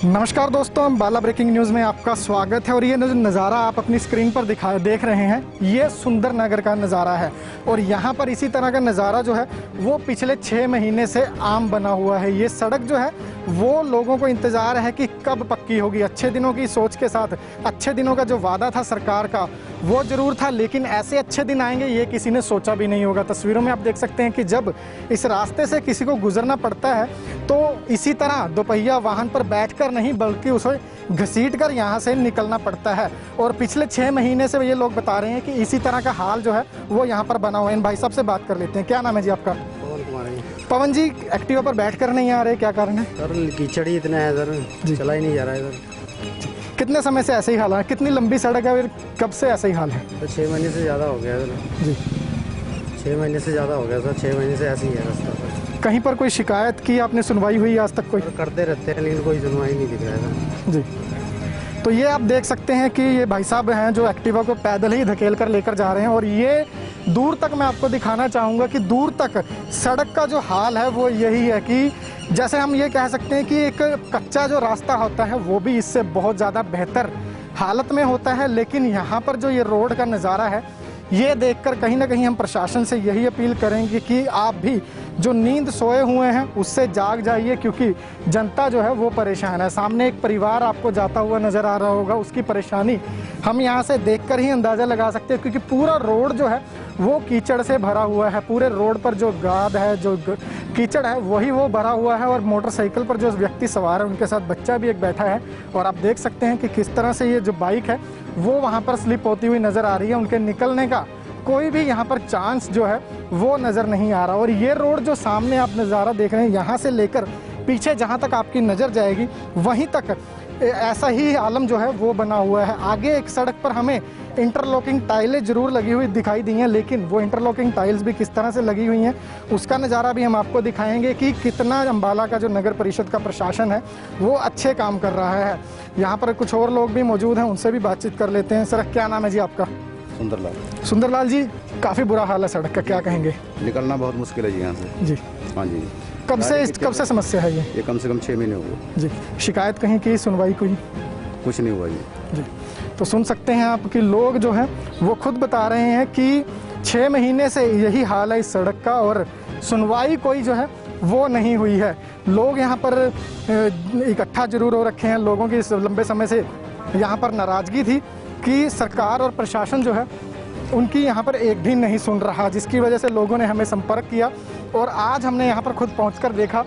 नमस्कार दोस्तों, बाला breaking news में आपका स्वागत है। और ये जो नज़ारा आप अपनी स्क्रीन पर देख रहे हैं, ये सुंदर नगर का नज़ारा है। और यहाँ पर इसी तरह का नज़ारा जो है वो पिछले 6 महीने से आम बना हुआ है। ये सड़क जो है वो लोगों को इंतज़ार है कि कब पक्की होगी। अच्छे दिनों की सोच के साथ, अच्छे दिनों का जो वादा था सरकार का वो ज़रूर था, लेकिन ऐसे अच्छे दिन आएंगे ये किसी ने सोचा भी नहीं होगा। तस्वीरों में आप देख सकते हैं कि जब इस रास्ते से किसी को गुजरना पड़ता है तो इसी तरह दोपहिया वाहन पर बैठकर नहीं बल्कि उसे घसीट कर यहाँ से निकलना पड़ता है। और पिछले 6 महीने से ये लोग बता रहे हैं कि इसी तरह का हाल जो है वो यहाँ पर बना हुआ है। इन भाई साहब से बात कर लेते हैं। क्या नाम है जी आपका? पवन कुमार है। पवन जी, एक्टिवा पर बैठकर नहीं आ रहे, क्या कारण है? सर कीचड़ ही इतना है सर, चला ही नहीं जा रहा है सर। कितने समय से ऐसे ही हाल है? कितनी लंबी सड़क है और कब से ऐसा ही हाल है? तो 6 महीने से ज़्यादा हो गया सर जी। 6 महीने से ज़्यादा हो गया सर। 6 महीने से ऐसे ही है रास्ता सर। कहीं पर कोई शिकायत की आपने? सुनवाई हुई आज तक कोई? करते रहते हैं लेकिन कोई सुनवाई नहीं दिख रहा है सर। जी। तो ये आप देख सकते हैं कि ये भाई साहब हैं जो एक्टिवा को पैदल ही धकेल कर लेकर जा रहे हैं। और ये दूर तक मैं आपको दिखाना चाहूँगा कि दूर तक सड़क का जो हाल है वो यही है कि जैसे हम ये कह सकते हैं कि एक कच्चा जो रास्ता होता है वो भी इससे बहुत ज़्यादा बेहतर हालत में होता है। लेकिन यहाँ पर जो ये रोड का नज़ारा है ये देखकर कहीं ना कहीं हम प्रशासन से यही अपील करेंगे कि आप भी जो नींद सोए हुए हैं उससे जाग जाइए, क्योंकि जनता जो है वो परेशान है। सामने एक परिवार आपको जाता हुआ नज़र आ रहा होगा, उसकी परेशानी हम यहाँ से देखकर ही अंदाज़ा लगा सकते हैं, क्योंकि पूरा रोड जो है वो कीचड़ से भरा हुआ है। पूरे रोड पर जो गाद है, जो कीचड़ है वही वो भरा हुआ है। और मोटरसाइकिल पर जो व्यक्ति सवार है उनके साथ बच्चा भी एक बैठा है। और आप देख सकते हैं कि किस तरह से ये जो बाइक है वो वहाँ पर स्लिप होती हुई नज़र आ रही है। उनके निकलने का कोई भी यहाँ पर चांस जो है वो नज़र नहीं आ रहा। और ये रोड जो सामने आप नज़ारा देख रहे हैं, यहाँ से लेकर पीछे जहाँ तक आपकी नज़र जाएगी वहीं तक ऐसा ही आलम जो है वो बना हुआ है। आगे एक सड़क पर हमें इंटरलॉकिंग टाइलें ज़रूर लगी हुई दिखाई दी हैं, लेकिन वो इंटरलॉकिंग टाइल्स भी किस तरह से लगी हुई हैं उसका नज़ारा भी हम आपको दिखाएंगे कि कितना अम्बाला का जो नगर परिषद का प्रशासन है वो अच्छे काम कर रहा है। यहाँ पर कुछ और लोग भी मौजूद हैं, उनसे भी बातचीत कर लेते हैं। सर, क्या नाम है जी आपका? सुंदरलाल। सुंदरलाल जी, काफ़ी बुरा हाल है सड़क का, क्या कहेंगे? निकलना बहुत मुश्किल है जी यहाँ से। जी। हाँ जी। कब से समस्या है ये? कम से कम 6 महीने हो गए जी। शिकायत कहीं की, सुनवाई कोई? कुछ नहीं हुआ जी। जी। तो सुन सकते हैं आप कि लोग जो हैं वो खुद बता रहे हैं कि 6 महीने से यही हाल है इस सड़क का और सुनवाई कोई जो है वो नहीं हुई है। लोग यहाँ पर इकट्ठा जरूर हो रखे हैं। लोगों की इस लंबे समय से यहाँ पर नाराज़गी थी कि सरकार और प्रशासन जो है उनकी यहाँ पर एक भी नहीं सुन रहा, जिसकी वजह से लोगों ने हमें संपर्क किया। और आज हमने यहाँ पर खुद पहुँचकर देखा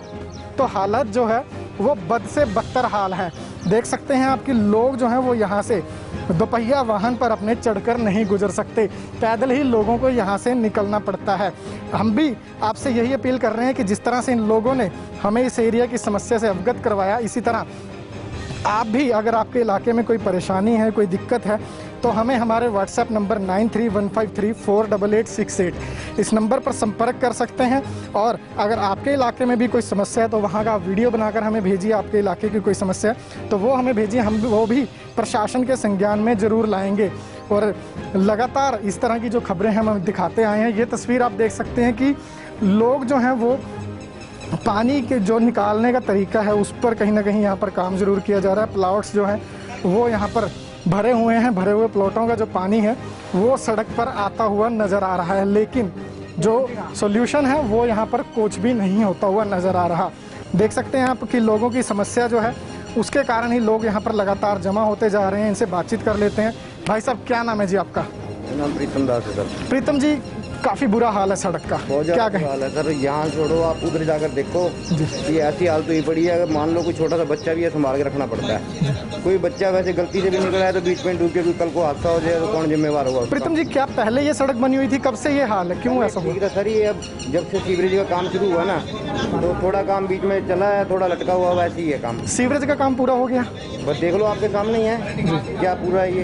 तो हालत जो है वो बद से बदतर हाल है। देख सकते हैं आप कि लोग जो हैं वो यहाँ से दोपहिया वाहन पर अपने चढ़कर नहीं गुजर सकते, पैदल ही लोगों को यहाँ से निकलना पड़ता है। हम भी आपसे यही अपील कर रहे हैं कि जिस तरह से इन लोगों ने हमें इस एरिया की समस्या से अवगत करवाया, इसी तरह आप भी अगर आपके इलाके में कोई परेशानी है, कोई दिक्कत है, तो हमें हमारे व्हाट्सएप नंबर 9315348868 इस नंबर पर संपर्क कर सकते हैं। और अगर आपके इलाके में भी कोई समस्या है तो वहाँ का आप वीडियो बनाकर हमें भेजिए। आपके इलाके की कोई समस्या है तो वो हमें भेजिए, हम वो भी प्रशासन के संज्ञान में ज़रूर लाएंगे। और लगातार इस तरह की जो खबरें हम दिखाते आए हैं। ये तस्वीर आप देख सकते हैं कि लोग जो हैं वो पानी के जो निकालने का तरीका है उस पर कहीं ना कहीं यहाँ पर काम ज़रूर किया जा रहा है। प्लॉट्स जो हैं वो यहाँ पर भरे हुए हैं, भरे हुए प्लॉटों का जो पानी है वो सड़क पर आता हुआ नज़र आ रहा है, लेकिन जो सॉल्यूशन है वो यहाँ पर कुछ भी नहीं होता हुआ नज़र आ रहा। देख सकते हैं आप कि लोगों की समस्या जो है उसके कारण ही लोग यहाँ पर लगातार जमा होते जा रहे हैं। इनसे बातचीत कर लेते हैं। भाई साहब, क्या नाम है जी आपका? नाम प्रीतम दास है सर। प्रीतम जी, काफ़ी बुरा हाल है सड़क का, क्या कहें? हाल है सर, यहाँ छोड़ो, आप उधर जाकर देखो, ये ऐसी हालत हुई पड़ी है। अगर मान लो कोई छोटा सा बच्चा भी है, संभाल के रखना पड़ता है। कोई बच्चा वैसे गलती से भी निकला है तो बीच में डूब के कोई कल को हादसा हो जाए तो कौन जिम्मेवार होगा? प्रीतम जी, क्या पहले ये सड़क बनी हुई थी? कब से ये हाल है, क्यों ऐसा हुआ? ठीक है सर, ये अब जब से सीवरेज का काम शुरू हुआ ना तो थोड़ा काम बीच में चला है, थोड़ा लटका हुआ, वैसे ही है काम। सीवरेज का काम पूरा हो गया? बस देख लो, आपके सामने ही है क्या पूरा है ये।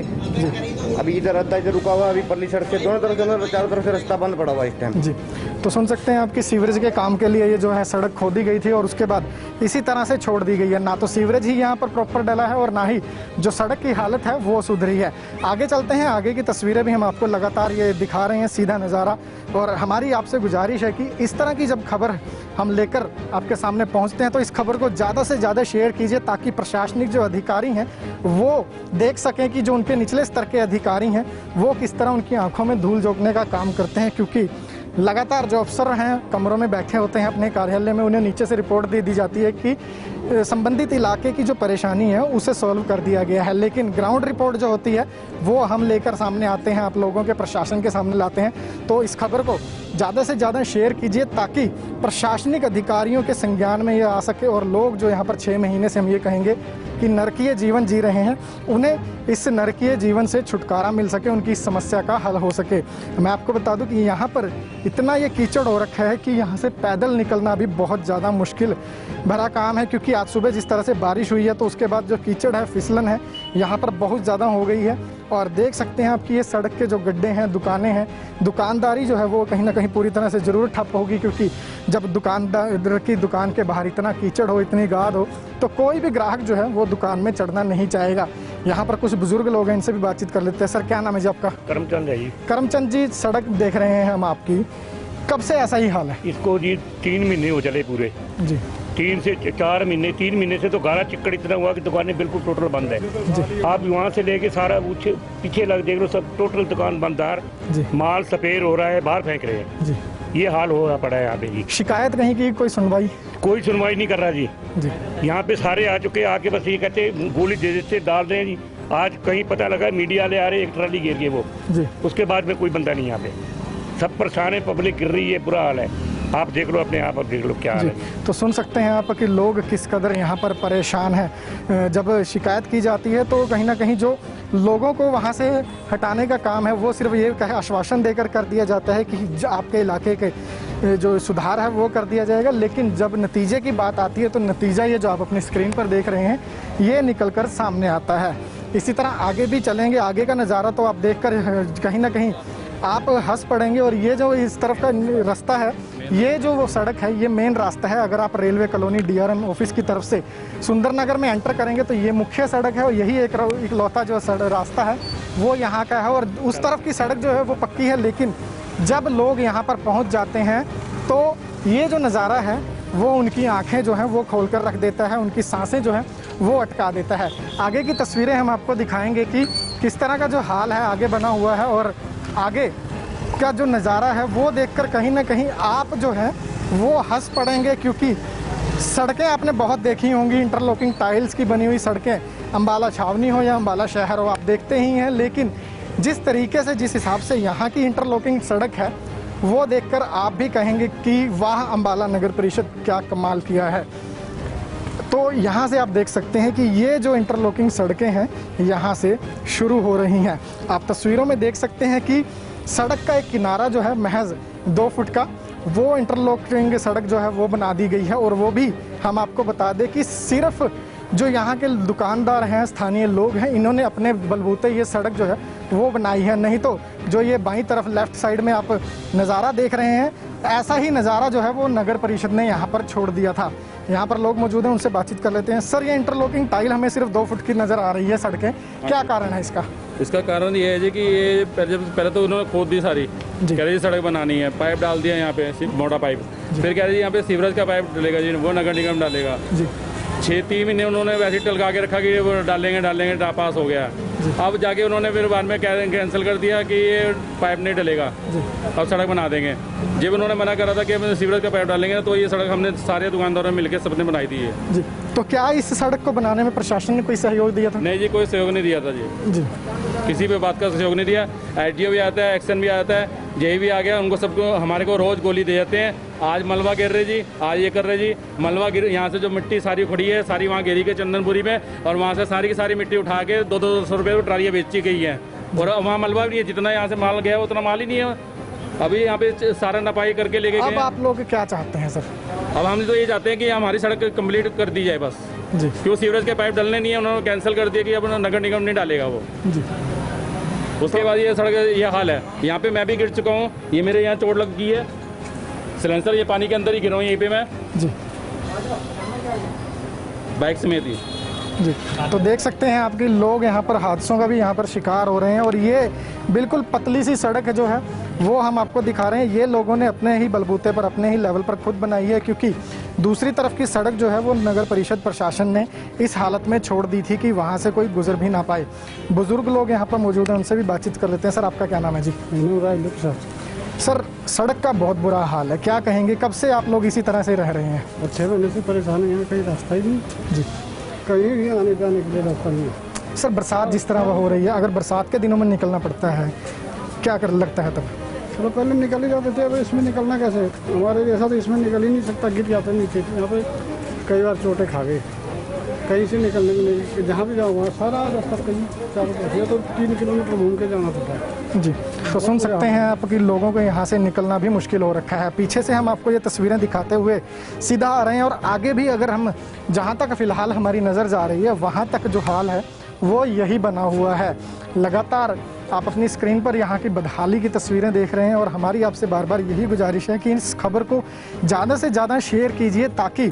अभी इधर रहता है, इधर रुका हुआ, अभी परली सड़क से दोनों तरफ चारों तरफ से रास्ता बंद पड़ा हुआ इस टाइम। जी। तो सुन सकते हैं आपकी सीवरेज के काम के लिए ये जो है सड़क खोदी गई थी और उसके बाद इसी तरह से छोड़ दी गई है। ना तो सीवरेज ही यहाँ पर प्रॉपर डला है और ना ही जो सड़क की हालत है वो सुधरी है। आगे चलते हैं, आगे की तस्वीरें भी हम आपको लगातार ये दिखा रहे हैं, सीधा नज़ारा। और हमारी आपसे गुजारिश है कि इस तरह की जब खबर हम लेकर आपके सामने पहुंचते हैं। तो इस खबर को ज़्यादा से ज़्यादा शेयर कीजिए ताकि प्रशासनिक जो अधिकारी हैं वो देख सकें कि जो उनके निचले स्तर के अधिकारी हैं वो किस तरह उनकी आंखों में धूल झोंकने का काम करते हैं, क्योंकि लगातार जो अफसर हैं कमरों में बैठे होते हैं अपने कार्यालय में, उन्हें नीचे से रिपोर्ट दे दी जाती है कि संबंधित इलाके की जो परेशानी है उसे सॉल्व कर दिया गया है, लेकिन ग्राउंड रिपोर्ट जो होती है वो हम लेकर सामने आते हैं, आप लोगों के प्रशासन के सामने लाते हैं। तो इस खबर को ज़्यादा से ज़्यादा शेयर कीजिए ताकि प्रशासनिक अधिकारियों के संज्ञान में ये आ सके और लोग जो यहाँ पर 6 महीने से हम ये कहेंगे कि नरकीय जीवन जी रहे हैं, उन्हें इस नरकीय जीवन से छुटकारा मिल सके, उनकी इस समस्या का हल हो सके। मैं आपको बता दूं कि यहाँ पर इतना ये कीचड़ हो रखा है कि यहाँ से पैदल निकलना भी बहुत ज़्यादा मुश्किल भरा काम है, क्योंकि आज सुबह जिस तरह से बारिश हुई है तो उसके बाद जो कीचड़ है, फिसलन है, यहाँ पर बहुत ज़्यादा हो गई है। और देख सकते हैं आप कि ये सड़क के जो गड्ढे हैं, दुकानें हैं, दुकानदारी जो है वो कहीं ना कहीं पूरी तरह से ज़रूर ठप होगी, क्योंकि जब दुकानदार की दुकान के बाहर इतना कीचड़ हो, इतनी गाद हो, तो कोई भी ग्राहक जो है वो दुकान में चढ़ना नहीं चाहेगा। यहाँ पर कुछ बुजुर्ग लोग हैं, इनसे भी बातचीत कर लेते हैं। सर, क्या नाम है जी आपका? करमचंद है जी। करमचंद जी, सड़क देख रहे हैं हम आपकी, कब से ऐसा ही हाल है? इसको जी 3 महीने हो चले पूरे जी 3 से 4 महीने। 3 महीने से तो गारा चिक्कड़ इतना हुआ कि दुकानें बिल्कुल टोटल बंद है। आप वहाँ से लेके सारा पीछे लग देख लो, सब टोटल दुकान बंदार, माल सफेद हो रहा है, बाहर फेंक रहे हैं जी। ये हाल हो रहा पड़ा है यहाँ पे जी। शिकायत कहीं की कोई सुनवाई? कोई सुनवाई नहीं कर रहा जी। जी यहाँ पे सारे आ चुके, आके बस ये कहते गोली दे देते, डाल रहे हैं जी। आज कहीं पता लगा मीडिया वाले आ रहे, एक ट्राली गिर गई वो जी। उसके बाद में कोई बंदा नहीं यहाँ पे, सब परेशान है, पब्लिक गिर रही है, बुरा हाल है। आप देख लो अपने आप, देख लो क्या हाल है। तो सुन सकते हैं आप कि लोग किस कदर यहाँ पर परेशान हैं। जब शिकायत की जाती है तो कहीं ना कहीं जो लोगों को वहाँ से हटाने का काम है वो सिर्फ ये आश्वासन देकर कर दिया जाता है कि आपके इलाके के जो सुधार है वो कर दिया जाएगा, लेकिन जब नतीजे की बात आती है तो नतीजा ये जो आप अपनी स्क्रीन पर देख रहे हैं ये निकल कर सामने आता है। इसी तरह आगे भी चलेंगे, आगे का नज़ारा तो आप देख कर कहीं ना कहीं आप हंस पड़ेंगे। और ये जो इस तरफ का रास्ता है, ये जो वो सड़क है, ये मेन रास्ता है। अगर आप रेलवे कॉलोनी DRM ऑफिस की तरफ से सुंदरनगर में एंटर करेंगे तो ये मुख्य सड़क है और यही एक लौता जो रास्ता है वो यहाँ का है। और उस तरफ की सड़क जो है वो पक्की है, लेकिन जब लोग यहाँ पर पहुँच जाते हैं तो ये जो नज़ारा है वो उनकी आंखें जो हैं वो खोल कर रख देता है, उनकी सांसें जो हैं वो अटका देता है। आगे की तस्वीरें हम आपको दिखाएंगे कि किस तरह का जो हाल है आगे बना हुआ है, और आगे का जो नज़ारा है वो देखकर कहीं ना कहीं आप जो है वो हंस पड़ेंगे, क्योंकि सड़कें आपने बहुत देखी होंगी, इंटरलॉकिंग टाइल्स की बनी हुई सड़कें, अम्बाला छावनी हो या अम्बाला शहर हो, आप देखते ही हैं। लेकिन जिस तरीके से, जिस हिसाब से यहाँ की इंटरलॉकिंग सड़क है वो देखकर आप भी कहेंगे कि वाह, अम्बाला नगर परिषद क्या कमाल किया है। तो यहाँ से आप देख सकते हैं कि ये जो इंटरलॉकिंग सड़कें हैं यहाँ से शुरू हो रही हैं। आप तस्वीरों में देख सकते हैं कि सड़क का एक किनारा जो है महज 2 फुट का, वो इंटरलॉकिंग सड़क जो है वो बना दी गई है। और वो भी हम आपको बता दें कि सिर्फ जो यहाँ के दुकानदार हैं, स्थानीय लोग हैं, इन्होंने अपने बलबूते ये सड़क जो है वो बनाई है। नहीं तो जो ये बाईं तरफ लेफ्ट साइड में आप नज़ारा देख रहे हैं, ऐसा ही नज़ारा जो है वो नगर परिषद ने यहाँ पर छोड़ दिया था। यहाँ पर लोग मौजूद हैं, उनसे बातचीत कर लेते हैं। सर, ये इंटरलॉकिंग टाइल हमें सिर्फ 2 फुट की नज़र आ रही है सड़कें, क्या कारण है इसका? इसका कारण ये है जी कि ये पहले तो उन्होंने खोद दी सारी, कह रहे जी सड़क बनानी है, पाइप डाल दिया यहाँ पे, सिर्फ मोटा पाइप, फिर कह रहे जी यहाँ पे सीवरेज का पाइप डलेगा जी, वो नगर निगम डालेगा जी। 6-3 महीने उन्होंने वैसे टलका के रखा कि वो डालेंगे पास हो गया। अब जाके उन्होंने फिर बाद में कैंसिल कर दिया कि ये पाइप नहीं डलेगा, अब सड़क बना देंगे। जब उन्होंने मना करा था कि हम सीवरेज का पाइप डालेंगे, तो ये सड़क हमने सारे दुकानदारों में मिलकर सबने बनाई थी है जी। तो क्या इस सड़क को बनाने में प्रशासन ने कोई सहयोग दिया था? नहीं जी, कोई सहयोग नहीं दिया था जी, किसी भी बात का सहयोग नहीं दिया। ITO भी आता है, एक्शन भी आता है, जेई भी आ गया, उनको सबको हमारे को रोज़ गोली दे जाते हैं। आज मलबा गिर रहे जी, आज ये कर रहे जी, मलबा गिर, यहाँ से जो मिट्टी सारी खड़ी है सारी वहाँ गिरी के चंदनपुरी में, और वहाँ से सारी की सारी मिट्टी उठा के 200-200 रुपये की ट्रालियाँ बेची गई हैं। और वहाँ मलबा भी नहीं है, जितना यहाँ से माल गया उतना माल ही नहीं है। अभी यहाँ पे सारा नपाई करके लेके गए। अब आप लोग क्या चाहते हैं सर? अब हम तो ये चाहते हैं कि हमारी सड़क कंप्लीट कर दी जाए बस जी, क्यों सीवरेज के पाइप डलने नहीं है, उन्होंने कैंसिल कर दिया कि अब नगर निगम नहीं डालेगा वो जी। उसके बाद ये सड़क ये हाल है। यहाँ पे मैं भी गिर चुका हूँ, ये मेरे यहाँ चोट लग गई है, सिलेंसर ये पानी के अंदर ही गिरा हूँ यहीं पे मैं जी, बाइक समेत ही। जी। तो देख सकते हैं आपके लोग यहाँ पर हादसों का भी यहाँ पर शिकार हो रहे हैं और ये बिल्कुल पतली सी सड़क जो है वो हम आपको दिखा रहे हैं। ये लोगों ने अपने ही बलबूते पर, अपने ही लेवल पर खुद बनाई है, क्योंकि दूसरी तरफ की सड़क जो है वो नगर परिषद प्रशासन ने इस हालत में छोड़ दी थी कि वहाँ से कोई गुजर भी ना पाए। बुजुर्ग लोग यहाँ पर मौजूद हैं, उनसे भी बातचीत कर लेते हैं। सर, आपका क्या नाम है जी? सर, सड़क का बहुत बुरा हाल है, क्या कहेंगे? कब से आप लोग इसी तरह से रह रहे हैं? 6 महीने से परेशान हैं, कहीं रास्ता ही नहीं जी। कहीं भी आने जाने के लिए रास्ता नहीं है। सर, बरसात जिस तरह हो रही है, अगर बरसात के दिनों में निकलना पड़ता है, क्या कर लगता है तब? चलो पहले निकल ही जाते थे, अब इसमें निकलना कैसे? हमारे जैसा तो इसमें निकल ही नहीं सकता, गिर जाते नीचे। यहाँ पे कई बार चोटें खा गए, कहीं से निकलने में नहीं, जहाँ भी जाओ वहाँ सारा रास्ता कहीं चारों तरफ, या तो 3 किलोमीटर घूम के जाना पड़ता है। जी। तो सुन सकते हैं आप कि लोगों को यहाँ से निकलना भी मुश्किल हो रखा है। पीछे से हम आपको ये तस्वीरें दिखाते हुए सीधा आ रहे हैं और आगे भी अगर हम जहाँ तक फ़िलहाल हमारी नज़र जा रही है वहाँ तक जो हाल है वो यही बना हुआ है। लगातार आप अपनी स्क्रीन पर यहाँ की बदहाली की तस्वीरें देख रहे हैं और हमारी आपसे बार बार यही गुजारिश है कि इस खबर को ज़्यादा से ज़्यादा शेयर कीजिए, ताकि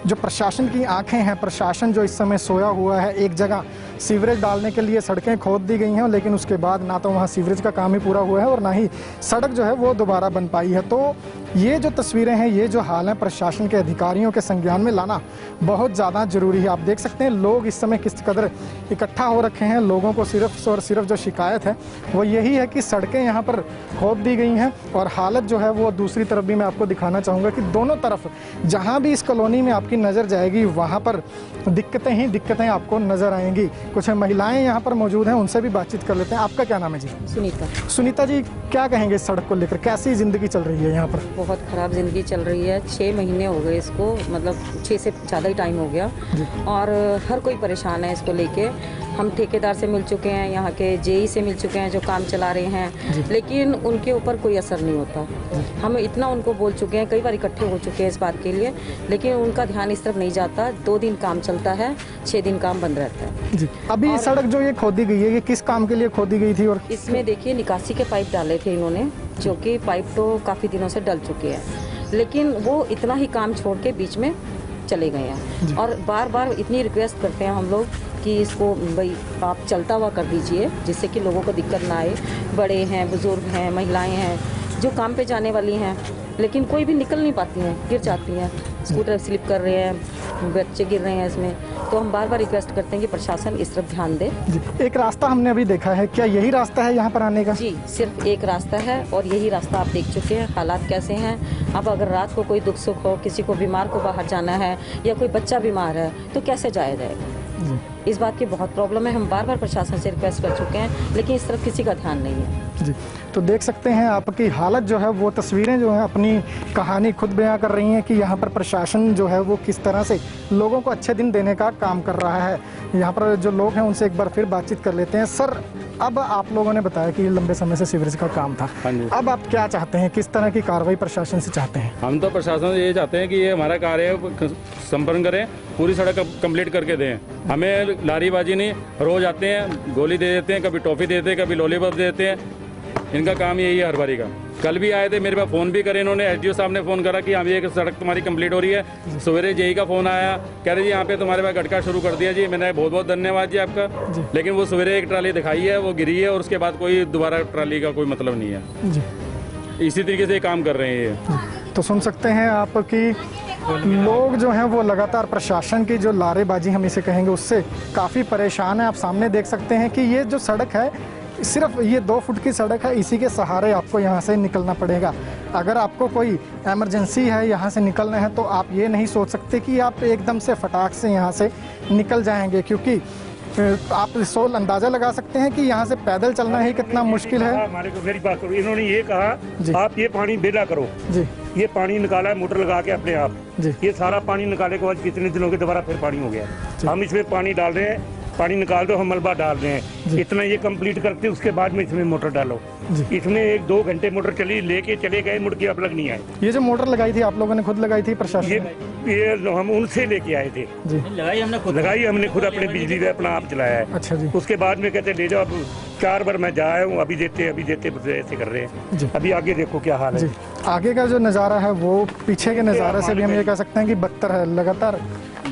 जो प्रशासन की आंखें हैं, प्रशासन जो इस समय सोया हुआ है, एक जगह सीवरेज डालने के लिए सड़कें खोद दी गई हैं, लेकिन उसके बाद ना तो वहाँ सीवरेज का काम ही पूरा हुआ है और ना ही सड़क जो है वो दोबारा बन पाई है। तो ये जो तस्वीरें हैं, ये जो हाल है, प्रशासन के अधिकारियों के संज्ञान में लाना बहुत ज़्यादा ज़रूरी है। आप देख सकते हैं लोग इस समय किस कदर इकट्ठा हो रखे हैं। लोगों को सिर्फ और सिर्फ जो शिकायत है वो यही है कि सड़कें यहाँ पर खोद दी गई हैं और हालत जो है वो दूसरी तरफ भी मैं आपको दिखाना चाहूँगा कि दोनों तरफ जहाँ भी इस कॉलोनी में आपकी नज़र जाएगी वहाँ पर दिक्कतें ही दिक्कतें आपको नज़र आएंगी। कुछ महिलाएं यहाँ पर मौजूद हैं, उनसे भी बातचीत कर लेते हैं। आपका क्या नाम है जी? सुनीता। सुनीता जी, क्या कहेंगे इस सड़क को लेकर? कैसी ज़िंदगी चल रही है यहाँ पर? बहुत ख़राब ज़िंदगी चल रही है। 6 महीने हो गए इसको, मतलब 6 से ज़्यादा ही टाइम हो गया और हर कोई परेशान है इसको लेके। हम ठेकेदार से मिल चुके हैं, यहाँ के जेई से मिल चुके हैं जो काम चला रहे हैं, लेकिन उनके ऊपर कोई असर नहीं होता। हम इतना उनको बोल चुके हैं, कई बार इकट्ठे हो चुके हैं इस बात के लिए, लेकिन उनका ध्यान इस तरफ नहीं जाता। 2 दिन काम चलता है, 6 दिन काम बंद रहता है जी। अभी सड़क जो ये खोदी गई है, ये किस काम के लिए खोदी गई थी? और इसमें देखिए निकासी के पाइप डाले थे इन्होंने, जो कि पाइप तो काफ़ी दिनों से डल चुके हैं, लेकिन वो इतना ही काम छोड़ के बीच में चले गए हैं। और बार बार इतनी रिक्वेस्ट करते हैं हम लोग कि इसको भाई आप चलता हुआ कर दीजिए, जिससे कि लोगों को दिक्कत ना आए। बड़े हैं, बुजुर्ग हैं, महिलाएं हैं जो काम पे जाने वाली हैं, लेकिन कोई भी निकल नहीं पाती हैं, गिर जाती हैं, स्कूटर स्लिप कर रहे हैं, बच्चे गिर रहे हैं इसमें। तो हम बार बार रिक्वेस्ट करते हैं कि प्रशासन इस तरफ ध्यान दे। एक रास्ता हमने अभी देखा है, क्या यही रास्ता है यहाँ पर आने का? जी, सिर्फ एक रास्ता है और यही रास्ता आप देख चुके हैं हालात कैसे हैं। अब अगर रात को कोई दुख सुख हो, किसी को बीमार को बाहर जाना है या कोई बच्चा बीमार है तो कैसे जाया जाएगा? इस बात की बहुत प्रॉब्लम है। हम बार बार प्रशासन से रिक्वेस्ट कर चुके हैं, लेकिन इस तरफ किसी का ध्यान नहीं है जी। तो देख सकते हैं आपकी हालत जो है, वो तस्वीरें जो है अपनी कहानी खुद बयां कर रही हैं कि यहाँ पर प्रशासन जो है वो किस तरह से लोगों को अच्छे दिन देने का काम कर रहा है। यहाँ पर जो लोग हैं उनसे एक बार फिर बातचीत कर लेते हैं। सर, अब आप लोगों ने बताया कि लंबे समय से सीवरेज का काम था, अब आप क्या चाहते हैं? किस तरह की कार्रवाई प्रशासन से चाहते हैं? हम तो प्रशासन से ये चाहते हैं कि ये हमारा कार्य संपन्न करें, पूरी सड़क कंप्लीट करके दें। हमें लारीबाजी नहीं, रोज आते हैं, गोली दे देते हैं, कभी टॉफ़ी दे देते हैं, कभी लॉलीपॉप दे देते हैं। इनका काम यही है हर बारी का। कल भी आए थे, मेरे पास फ़ोन भी करे इन्होंने, एसडीओ साहब ने फ़ोन करा कि हम ये सड़क तुम्हारी कंप्लीट हो रही है। सवेरे जेई का फ़ोन आया, कह रहे जी यहाँ पे तुम्हारे पास गटका शुरू कर दिया जी। मैंने बहुत बहुत धन्यवाद जी आपका, लेकिन वो सवेरे एक ट्राली दिखाई है, वो गिरी है और उसके बाद कोई दोबारा ट्राली का कोई मतलब नहीं है जी। इसी तरीके से काम कर रहे हैं ये। तो सुन सकते हैं आप कि लोग जो हैं वो लगातार प्रशासन की जो लारेबाजी हम इसे कहेंगे उससे काफ़ी परेशान है। आप सामने देख सकते हैं कि ये जो सड़क है, सिर्फ ये 2 फुट की सड़क है, इसी के सहारे आपको यहाँ से निकलना पड़ेगा। अगर आपको कोई इमरजेंसी है, यहाँ से निकलना है, तो आप ये नहीं सोच सकते कि आप एकदम से फटाक से यहाँ से निकल जाएंगे, क्योंकि आप सोल अंदाज़ा लगा सकते हैं कि यहाँ से पैदल चलना ही कितना मुश्किल है। हमारे को मेरी बात करो, इन्होंने ये कहा आप ये पानी बेला करो जी। ये पानी निकाला है मोटर लगा के अपने आप जी। ये सारा पानी निकाले के बाद कितने दिनों के दोबारा फिर पानी हो गया। हम इसमें पानी डाल रहे हैं, पानी निकाल दो, हम मलबा डाल रहे हैं, इतना ये कंप्लीट करते उसके बाद में इसमें मोटर डालो। इसमें 1-2 घंटे मोटर चली, लेके चले गए, मुड़ के अब लग नहीं आए। ये जो मोटर लगाई थी आप लोगों ने खुद लगाई थी? प्रशासन ये हम उनसे लेके आए थे जी। लगाई हमने खुद अपने बिजली पे अपना आप चलाया है। अच्छा जी। उसके बाद में कहते ले जाओ, अब 4 बार मैं जा आया हूँ, अभी देते ऐसे कर रहे हैं। अभी आगे देखो क्या हाल है। आगे का जो नज़ारा है वो पीछे के नज़ारे से भी हम ये कह सकते हैं कि बदतर है। लगातार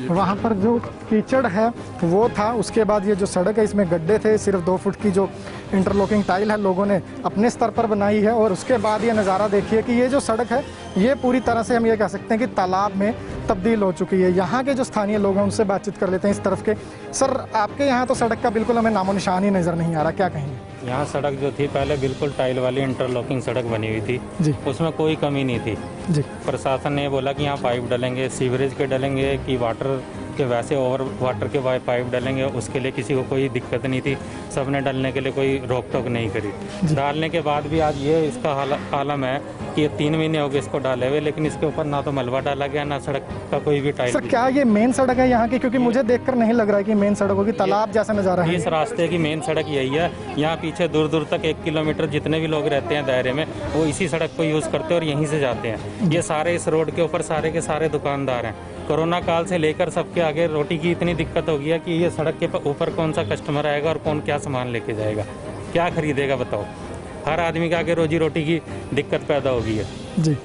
वहाँ पर जो कीचड़ है वो था, उसके बाद ये जो सड़क है इसमें गड्ढे थे, सिर्फ 2 फुट की जो इंटरलॉकिंग टाइल है लोगों ने अपने स्तर पर बनाई है। और उसके बाद ये नज़ारा देखिए कि ये जो सड़क है ये पूरी तरह से हम ये कह सकते हैं कि तालाब में तब्दील हो चुकी है। यहाँ के जो स्थानीय लोग हैं उनसे बातचीत कर लेते हैं इस तरफ के। सर, आपके यहाँ तो सड़क का बिल्कुल हमें नामो निशान ही नज़र नहीं आ रहा, क्या कहेंगे? यहाँ सड़क जो थी पहले बिल्कुल टाइल वाली इंटरलॉकिंग सड़क बनी हुई थी जी, उसमें कोई कमी नहीं थी जी, प्रशासन ने बोला कि यहाँ पाइप डलेंगे, सीवरेज के डलेंगे कि वाटर के वैसे ओवर वाटर के पाइप डलेंगे, उसके लिए किसी को कोई दिक्कत नहीं थी। सबने डालने के लिए कोई रोक टोक नहीं करी। डालने के बाद भी आज ये इसका आलम है कि ये 3 महीने हो गए इसको डाले हुए, लेकिन इसके ऊपर ना तो मलबा डाला गया ना सड़क का कोई भी टाइल। सर क्या ये मेन सड़क है यहाँ की? क्योंकि मुझे देखकर नहीं लग रहा है कि मेन सड़क होगी, तालाब जैसा नज़ारा है। इस रास्ते की मेन सड़क यही है। यहाँ पीछे दूर दूर तक 1 किलोमीटर जितने भी लोग रहते हैं दायरे में वो इसी सड़क को यूज़ करते हैं और यहीं से जाते हैं। ये सारे इस रोड के ऊपर सारे के सारे दुकानदार हैं। कोरोना काल से लेकर सबके आगे रोटी की इतनी दिक्कत हो गई है कि ये सड़क के ऊपर कौन सा कस्टमर आएगा और कौन क्या सामान लेके जाएगा, क्या खरीदेगा बताओ। हर आदमी के आगे रोजी रोटी की दिक्कत पैदा हो गई है। जी,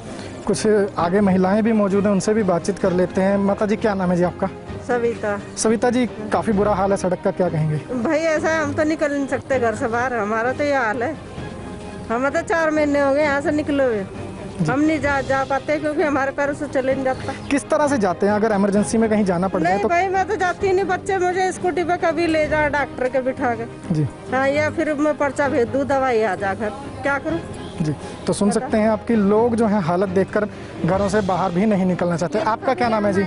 कुछ आगे महिलाएं भी मौजूद हैं, उनसे भी बातचीत कर लेते हैं। माता जी, क्या नाम है जी आपका? सविता। सविता जी, काफ़ी बुरा हाल है सड़क का, क्या कहेंगे? भाई ऐसा है, हम तो निकल नहीं सकते घर से बाहर, हमारा तो ये हाल है। हमें तो 4 महीने हो गए यहाँ से निकले हुए, हम नहीं जा पाते क्योंकि हमारे पैरों से चले नहीं जाता। किस तरह से जाते हैं अगर इमरजेंसी में कहीं जाना पड़ जाए नहीं तो? भाई मैं तो जाती नहीं, बच्चे मुझे स्कूटी पे कभी ले जा डॉक्टर के बिठा के। जी, हाँ, या फिर मैं पर्चा भेज दूँ, दवाई आ जा घर, क्या करूँ? जी, तो सुन सकते हैं आपकी लोग जो है हालत देखकर घरों से बाहर भी नहीं निकलना चाहते। आपका क्या नाम है जी?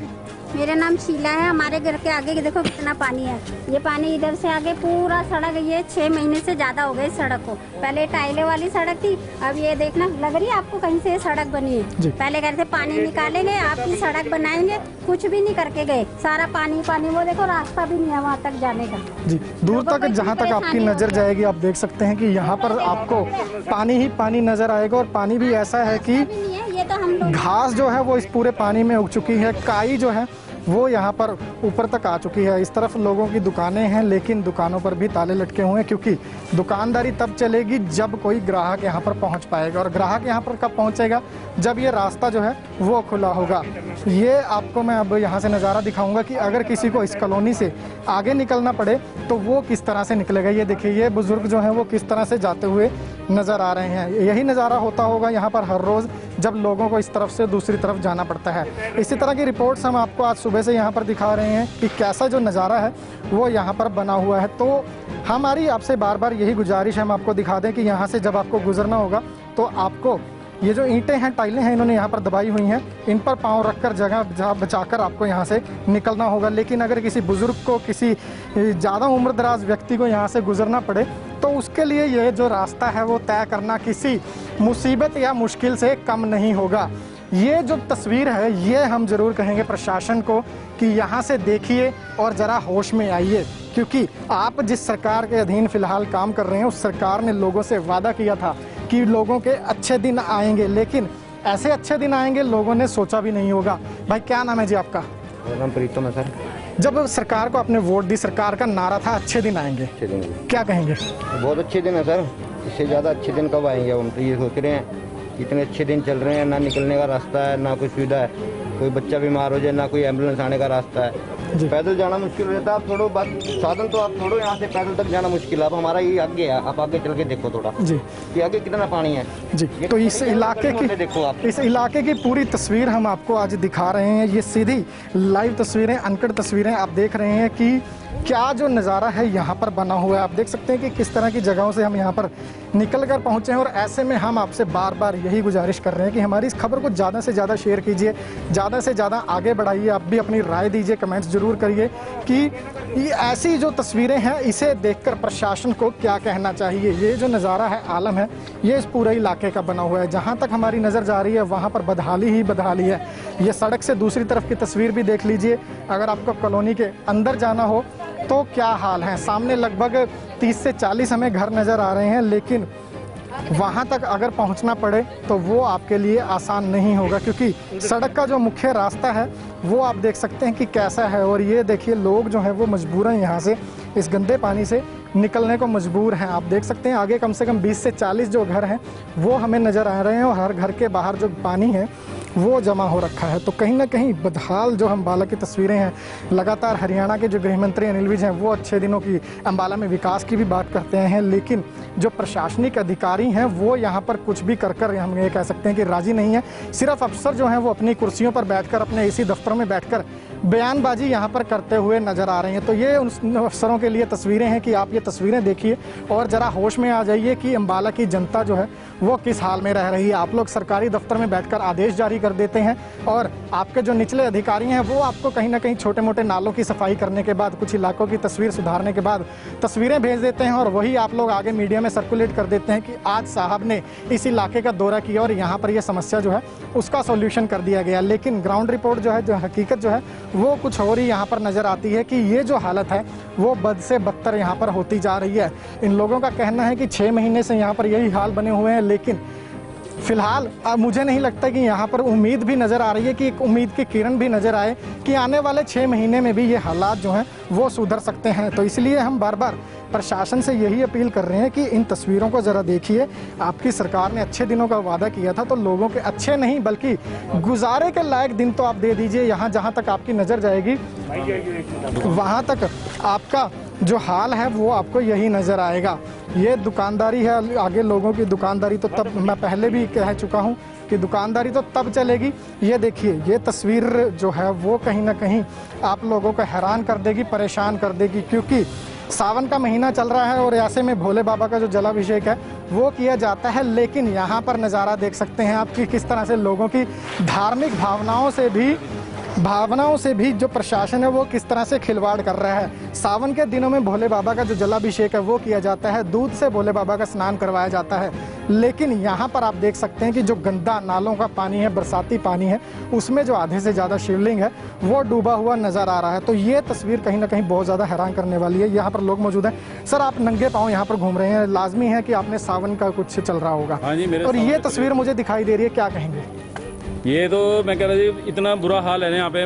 मेरा नाम शीला है। हमारे घर के आगे देखो कितना पानी है। ये पानी इधर से आगे पूरा सड़क, ये 6 महीने से ज्यादा हो गए सड़क को। पहले टाइले वाली सड़क थी, अब ये देखना लग रही है आपको कहीं से सड़क बनी है। पहले कहते पानी निकालेंगे, आपकी सड़क बनाएंगे, कुछ भी नहीं करके गए, सारा पानी पानी। वो देखो रास्ता भी नहीं है वहाँ तक जाने का। जी, दूर तक जहाँ तक आपकी नज़र जाएगी आप देख सकते हैं कि यहाँ पर आपको पानी ही पानी नज़र आएगा। और पानी भी ऐसा है कि ये तो हम लोग घास जो है वो इस पूरे पानी में उग चुकी है, काई जो है वो यहाँ पर ऊपर तक आ चुकी है। इस तरफ लोगों की दुकानें हैं, लेकिन दुकानों पर भी ताले लटके हुए हैं, क्योंकि दुकानदारी तब चलेगी जब कोई ग्राहक यहाँ पर पहुँच पाएगा। और ग्राहक यहाँ पर कब पहुँचेगा? जब ये रास्ता जो है वो खुला होगा। ये आपको मैं अब यहाँ से नज़ारा दिखाऊंगा कि अगर किसी को इस कॉलोनी से आगे निकलना पड़े तो वो किस तरह से निकलेगा। ये देखिए, ये बुज़ुर्ग जो हैं वो किस तरह से जाते हुए नज़र आ रहे हैं। यही नज़ारा होता होगा यहाँ पर हर रोज़ जब लोगों को इस तरफ से दूसरी तरफ जाना पड़ता है। इसी तरह की रिपोर्ट्स हम आपको आज सुबह से यहाँ पर दिखा रहे हैं कि कैसा जो नज़ारा है वो यहाँ पर बना हुआ है। तो हमारी आपसे बार बार यही गुजारिश है, हम आपको दिखा दें कि यहाँ से जब आपको गुजरना होगा तो आपको ये जो ईंटें हैं, टाइलें हैं, इन्होंने यहाँ पर दबाई हुई हैं, इन पर पाँव रखकर जगह बचाकर आपको यहाँ से निकलना होगा। लेकिन अगर किसी बुज़ुर्ग को, किसी ज़्यादा उम्र दराज व्यक्ति को यहाँ से गुजरना पड़े तो उसके लिए ये जो रास्ता है वो तय करना किसी मुसीबत या मुश्किल से कम नहीं होगा। ये जो तस्वीर है ये हम ज़रूर कहेंगे प्रशासन को कि यहाँ से देखिए और ज़रा होश में आइए, क्योंकि आप जिस सरकार के अधीन फ़िलहाल काम कर रहे हैं उस सरकार ने लोगों से वादा किया था कि लोगों के अच्छे दिन आएंगे, लेकिन ऐसे अच्छे दिन आएंगे लोगों ने सोचा भी नहीं होगा। भाई, क्या नाम है जी आपका? मेरा नाम प्रीतम है सर। जब सरकार को आपने वोट दी, सरकार का नारा था अच्छे दिन आएंगे, अच्छे दिन, क्या कहेंगे? बहुत अच्छे दिन है सर। इससे ज़्यादा अच्छे दिन कब आएंगे? हम तो ये सोच रहे हैं, इतने अच्छे दिन चल रहे हैं, ना निकलने का रास्ता है, ना कोई सुविधा है, कोई बच्चा बीमार हो जाए ना कोई एम्बुलेंस आने का रास्ता है। पैदल जाना मुश्किल हो जाता है। आप थोड़ा बात साधन तो आप थोड़ा यहाँ से पैदल तक जाना मुश्किल है। अब हमारा ये आगे है, आप आगे चल के देखो थोड़ा जी कि आगे कितना पानी है जी। तो इस इलाके की देखो आप, इस इलाके की पूरी तस्वीर हम आपको आज दिखा रहे हैं। ये सीधी लाइव तस्वीरें, अनकट तस्वीरें आप देख रहे हैं कि क्या जो नज़ारा है यहाँ पर बना हुआ है। आप देख सकते हैं कि किस तरह की जगहों से हम यहाँ पर निकल कर पहुँचे हैं। और ऐसे में हम आपसे बार बार यही गुजारिश कर रहे हैं कि हमारी इस खबर को ज़्यादा से ज़्यादा शेयर कीजिए, ज़्यादा से ज़्यादा आगे बढ़ाइए। आप भी अपनी राय दीजिए, कमेंट्स ज़रूर करिए कि ये ऐसी जो तस्वीरें हैं इसे देखकर प्रशासन को क्या कहना चाहिए। ये जो नज़ारा है, आलम है, ये इस पूरे इलाके का बना हुआ है। जहाँ तक हमारी नज़र जा रही है वहाँ पर बदहाली ही बदहाली है। ये सड़क से दूसरी तरफ की तस्वीर भी देख लीजिए। अगर आपको कॉलोनी के अंदर जाना हो तो क्या हाल है। सामने लगभग 30 से 40 हमें घर नज़र आ रहे हैं, लेकिन वहाँ तक अगर पहुँचना पड़े तो वो आपके लिए आसान नहीं होगा, क्योंकि सड़क का जो मुख्य रास्ता है वो आप देख सकते हैं कि कैसा है। और ये देखिए, लोग जो हैं वो मजबूरन यहाँ से इस गंदे पानी से निकलने को मजबूर हैं। आप देख सकते हैं आगे कम से कम 20 से 40 जो घर हैं वो हमें नज़र आ रहे हैं। और हर घर के बाहर जो पानी है वो जमा हो रखा है। तो कहीं ना कहीं बदहाल जो अम्बाला की तस्वीरें हैं, लगातार हरियाणा के जो गृह मंत्री अनिल विज हैं वो अच्छे दिनों की अम्बाला में विकास की भी बात करते हैं, लेकिन जो प्रशासनिक अधिकारी हैं वो यहाँ पर कुछ भी कर हम ये कह सकते हैं कि राजी नहीं है। सिर्फ अफसर जो हैं वो अपनी कुर्सियों पर बैठकर, अपने इसी दफ्तरों में बैठकर बयानबाजी यहाँ पर करते हुए नजर आ रहे हैं। तो ये उन अफसरों के लिए तस्वीरें हैं कि आप ये तस्वीरें देखिए और ज़रा होश में आ जाइए कि अम्बाला की जनता जो है वो किस हाल में रह रही है। आप लोग सरकारी दफ्तर में बैठकर आदेश जारी कर देते हैं और आपके जो निचले अधिकारी हैं वो आपको कहीं ना कहीं छोटे मोटे नालों की सफाई करने के बाद, कुछ इलाकों की तस्वीर सुधारने के बाद तस्वीरें भेज देते हैं और वही आप लोग आगे मीडिया में सर्कुलेट कर देते हैं कि आज साहब ने इस इलाके का दौरा किया और यहाँ पर यह समस्या जो है उसका सॉल्यूशन कर दिया गया। लेकिन ग्राउंड रिपोर्ट जो है, जो हकीकत जो है वो कुछ और ही यहाँ पर नज़र आती है कि ये जो हालत है वो बद से बदतर यहाँ पर होती जा रही है। इन लोगों का कहना है कि 6 महीने से यहाँ पर यही हाल बने हुए हैं, लेकिन फिलहाल मुझे नहीं लगता कि यहाँ पर उम्मीद भी नज़र आ रही है कि एक उम्मीद की किरण भी नज़र आए कि आने वाले 6 महीने में भी ये हालात जो हैं वो सुधर सकते हैं। तो इसलिए हम बार बार प्रशासन से यही अपील कर रहे हैं कि इन तस्वीरों को ज़रा देखिए। आपकी सरकार ने अच्छे दिनों का वादा किया था, तो लोगों के अच्छे नहीं बल्कि गुजारे के लायक दिन तो आप दे दीजिए। यहाँ जहाँ तक आपकी नज़र जाएगी वहाँ तक आपका जो हाल है वो आपको यही नज़र आएगा। ये दुकानदारी है, आगे लोगों की दुकानदारी तो तब, मैं पहले भी कह चुका हूँ कि दुकानदारी तो तब चलेगी। ये देखिए, ये तस्वीर जो है वो कहीं ना कहीं आप लोगों को हैरान कर देगी, परेशान कर देगी, क्योंकि सावन का महीना चल रहा है और ऐसे में भोले बाबा का जो जलाभिषेक है वो किया जाता है। लेकिन यहाँ पर नज़ारा देख सकते हैं आप कि किस तरह से लोगों की धार्मिक भावनाओं से भी जो प्रशासन है वो किस तरह से खिलवाड़ कर रहा है। सावन के दिनों में भोले बाबा का जो जलाभिषेक है वो किया जाता है, दूध से भोले बाबा का स्नान करवाया जाता है। लेकिन यहाँ पर आप देख सकते हैं कि जो गंदा नालों का पानी है, बरसाती पानी है, उसमें जो आधे से ज़्यादा शिवलिंग है वो डूबा हुआ नज़र आ रहा है। तो ये तस्वीर कहीं ना कहीं बहुत ज़्यादा हैरान करने वाली है। यहाँ पर लोग मौजूद हैं। सर, आप नंगे पाँव यहाँ पर घूम रहे हैं, लाजमी है कि आपने सावन का कुछ चल रहा होगा और ये तस्वीर मुझे दिखाई दे रही है, क्या कहेंगे? ये तो मैं कह रहा जी, इतना बुरा हाल है ना यहाँ पे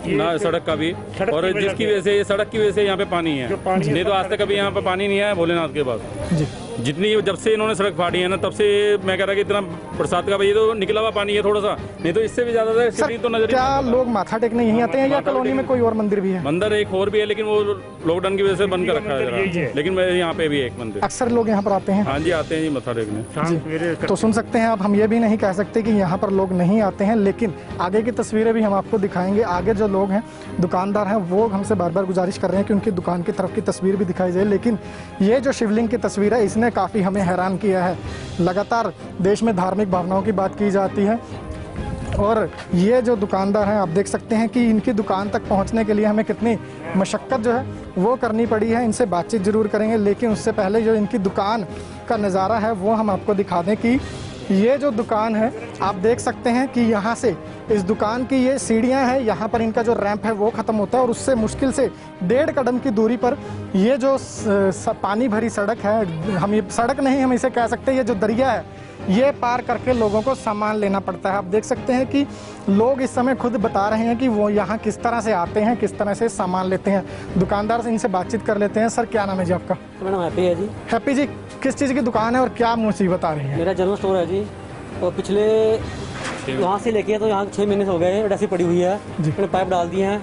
ना सड़क का भी, और जिसकी वजह से, सड़क की वजह से यहाँ पे पानी है। नहीं तो आज तक कभी यहाँ पे पानी नहीं आया भोलेनाथ के पास। जितनी जब से इन्होंने सड़क फाड़ी है ना, तब से मैं कह रहा कि इतना बरसात का, भाई ये तो निकला हुआ पानी है थोड़ा सा, नहीं तो इससे भी ज्यादा तो नजर। क्या लोग माथा टेकने यहीं आते हैं या कॉलोनी में कोई और मंदिर भी है? मंदिर एक और भी है, लेकिन वो लॉकडाउन की वजह से बंद कर रखा है, लेकिन यहाँ पे भी एक मंदिर। अक्सर लोग यहाँ पर आते हैं? हाँ जी, आते हैं जी मत्था टेकने। तो सुन सकते हैं आप, हम ये भी नहीं कह सकते कि यहाँ पर लोग नहीं आते हैं, लेकिन आगे की तस्वीरें भी हम आपको दिखाएंगे। आगे जो लोग हैं, दुकानदार हैं, वो हमसे बार बार गुजारिश कर रहे हैं कि उनकी दुकान की तरफ की तस्वीर भी दिखाई जाए। लेकिन ये जो शिवलिंग की तस्वीर है इसने काफ़ी हमें हैरान किया है। लगातार देश में धार्मिक भावनाओं की बात की जाती है और ये जो दुकानदार हैं, आप देख सकते हैं कि इनकी दुकान तक पहुंचने के लिए हमें कितनी मशक्क़त जो है वो करनी पड़ी है। इनसे बातचीत ज़रूर करेंगे, लेकिन उससे पहले जो इनकी दुकान का नज़ारा है वो हम आपको दिखा दें कि ये जो दुकान है, आप देख सकते हैं कि यहाँ से इस दुकान की ये सीढ़ियाँ हैं, यहाँ पर इनका जो रैंप है वो ख़त्म होता है और उससे मुश्किल से 1.5 कदम की दूरी पर ये जो पानी भरी सड़क है, हम ये सड़क नहीं, हम इसे कह सकते हैं ये जो दरिया है, ये पार करके लोगों को सामान लेना पड़ता है। आप देख सकते हैं कि लोग इस समय खुद बता रहे हैं कि वो यहाँ किस तरह से आते हैं, किस तरह से सामान लेते हैं। दुकानदार से इनसे बातचीत कर लेते हैं। सर, क्या नाम है जी आपका? मेरा नाम हैप्पी है जी। हैप्पी जी, किस चीज़ की दुकान है और क्या मुसीबत आ रही है? मेरा जनरल स्टोर है जी, और पिछले वहाँ से लेके तो यहाँ 6 महीने से हो गए हैं, ऐसी पड़ी हुई है। मैंने पाइप डाल दिए हैं,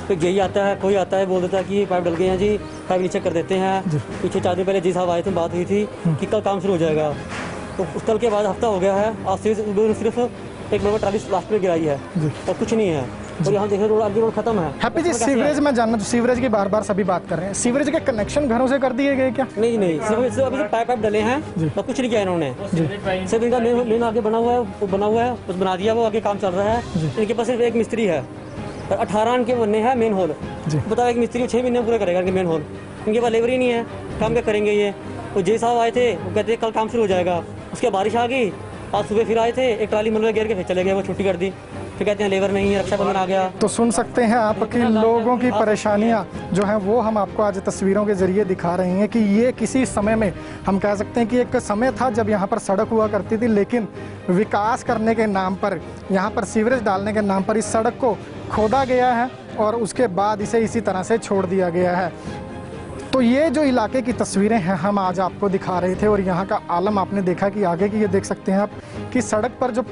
तो यही आता है, कोई आता है बोल देता है कि पाइप डल गए हैं जी, पाइप नीचे कर देते हैं। पीछे 4 दिन पहले जी साहब आए थे, बात हुई थी कि कल काम शुरू हो जाएगा, तो उस कल के बाद हफ्ता हो गया है, आज से सिर्फ एक नंबर ट्राली लास्ट में गिराई है और कुछ नहीं है। और यहाँ देखें रोड, आगे रोड खत्म है। हैप्पी जी, सीवरेज में जानना, सीवरेज की बार बार सभी बात कर रहे हैं, सीवरेज के कनेक्शन घरों से कर दिए गए क्या? नहीं, सिर्फ अभी तो पाइप डले हैं और कुछ नहीं किया इन्होंने। सिर्फ इनका मेन आगे बना हुआ है, वो बना हुआ है, बस बना दिया, वो आगे काम चल रहा है। इनके पास सिर्फ एक मिस्त्री है, 18 इनके बनने हैं मेन होल। बताओ, एक मिस्त्री 6 महीने पूरे करेगा इनके मेन होल? इनके पास लेबर ही नहीं है, काम क्या करेंगे ये? वो जे साहब आए थे, वो कहते कल काम शुरू हो जाएगा, उसके बारिश आ गई, आज सुबह फिर आए थे, एक ट्राली मन में गिर के फिर चले गए, वो छुट्टी कर दी, फिर कहते हैं लेबर नहीं है, रक्षाबंधन आ गया। तो सुन सकते हैं आप कि लोगों की परेशानियां जो हैं वो हम आपको आज तस्वीरों के जरिए दिखा रहे हैं कि ये किसी समय में हम कह सकते हैं कि एक समय था जब यहाँ पर सड़क हुआ करती थी, लेकिन विकास करने के नाम पर, यहाँ पर सीवरेज डालने के नाम पर इस सड़क को खोदा गया है और उसके बाद इसे इसी तरह से छोड़ दिया गया है। तो ये जो इलाके की तस्वीरें हैं हम आज आपको दिखा रहे थे और यहाँ का आलम आपने देखा कि आगे की ये देख सकते हैं आप कि सड़क पर जो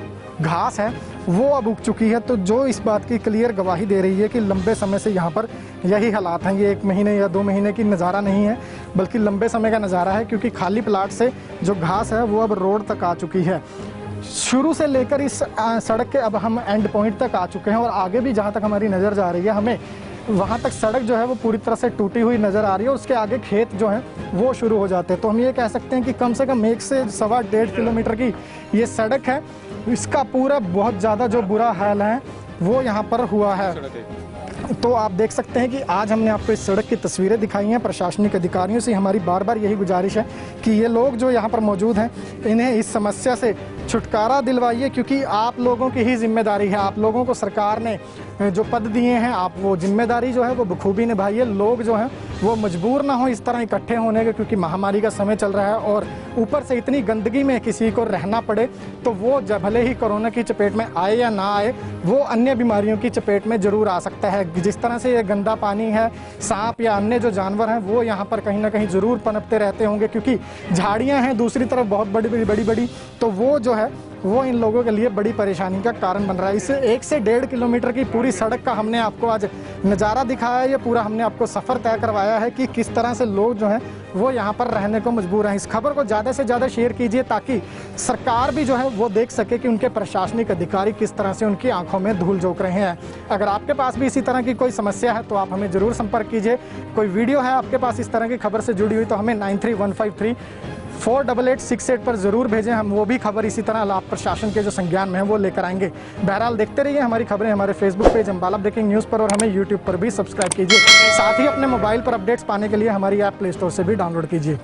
घास है वो अब उग चुकी है। तो जो इस बात की क्लियर गवाही दे रही है कि लंबे समय से यहाँ पर यही हालात हैं। ये 1 महीने या 2 महीने की नज़ारा नहीं है, बल्कि लंबे समय का नज़ारा है, क्योंकि खाली प्लाट से जो घास है वो अब रोड तक आ चुकी है। शुरू से लेकर इस सड़क के अब हम एंड पॉइंट तक आ चुके हैं, और आगे भी जहाँ तक हमारी नज़र जा रही है हमें वहाँ तक सड़क जो है वो पूरी तरह से टूटी हुई नज़र आ रही है। उसके आगे खेत जो हैं वो शुरू हो जाते हैं। तो हम ये कह सकते हैं कि कम से कम 1 से 1.25 किलोमीटर की ये सड़क है, इसका पूरा बहुत ज़्यादा जो बुरा हाल है वो यहाँ पर हुआ है। तो आप देख सकते हैं कि आज हमने आपको इस सड़क की तस्वीरें दिखाई हैं। प्रशासनिक अधिकारियों से हमारी बार बार यही गुजारिश है कि ये लोग जो यहाँ पर मौजूद हैं इन्हें इस समस्या से छुटकारा दिलवाइए, क्योंकि आप लोगों की ही जिम्मेदारी है। आप लोगों को सरकार ने जो पद दिए हैं, आप वो जिम्मेदारी जो है वो बखूबी निभाइए। लोग जो हैं वो मजबूर ना हो इस तरह इकट्ठे होने के, क्योंकि महामारी का समय चल रहा है और ऊपर से इतनी गंदगी में किसी को रहना पड़े तो वो भले ही कोरोना की चपेट में आए या ना आए, वो अन्य बीमारियों की चपेट में ज़रूर आ सकता है। जिस तरह से ये गंदा पानी है, सांप या अन्य जो जानवर हैं वो यहाँ पर कहीं ना कहीं ज़रूर पनपते रहते होंगे, क्योंकि झाड़ियाँ हैं दूसरी तरफ बहुत बड़ी, तो वो जो है वो इन लोगों के लिए बड़ी परेशानी का कारण बन रहा है। इसे 1 से 1.5 किलोमीटर की पूरी सड़क का हमने आपको आज नज़ारा दिखाया है। ये पूरा हमने आपको सफ़र तय करवाया है कि किस तरह से लोग जो हैं वो यहाँ पर रहने को मजबूर हैं। इस खबर को ज़्यादा से ज़्यादा शेयर कीजिए ताकि सरकार भी जो है वो देख सके कि उनके प्रशासनिक अधिकारी किस तरह से उनकी आंखों में धूल झोंक रहे हैं। अगर आपके पास भी इसी तरह की कोई समस्या है तो आप हमें ज़रूर संपर्क कीजिए। कोई वीडियो है आपके पास इस तरह की खबर से जुड़ी हुई तो हमें 9315348868 पर ज़रूर भेजें। हम वो भी खबर इसी तरह आप प्रशासन के जो संज्ञान में है वो लेकर आएंगे। बहरहाल देखते रहिए हमारी खबरें हमारे Facebook page Ambala breaking news पर, और हमें यूट्यूब पर भी सब्सक्राइब कीजिए। साथ ही अपने मोबाइल पर अपडेट्स पाने के लिए हमारी ऐप प्ले स्टोर से भी डाउनलोड कीजिए।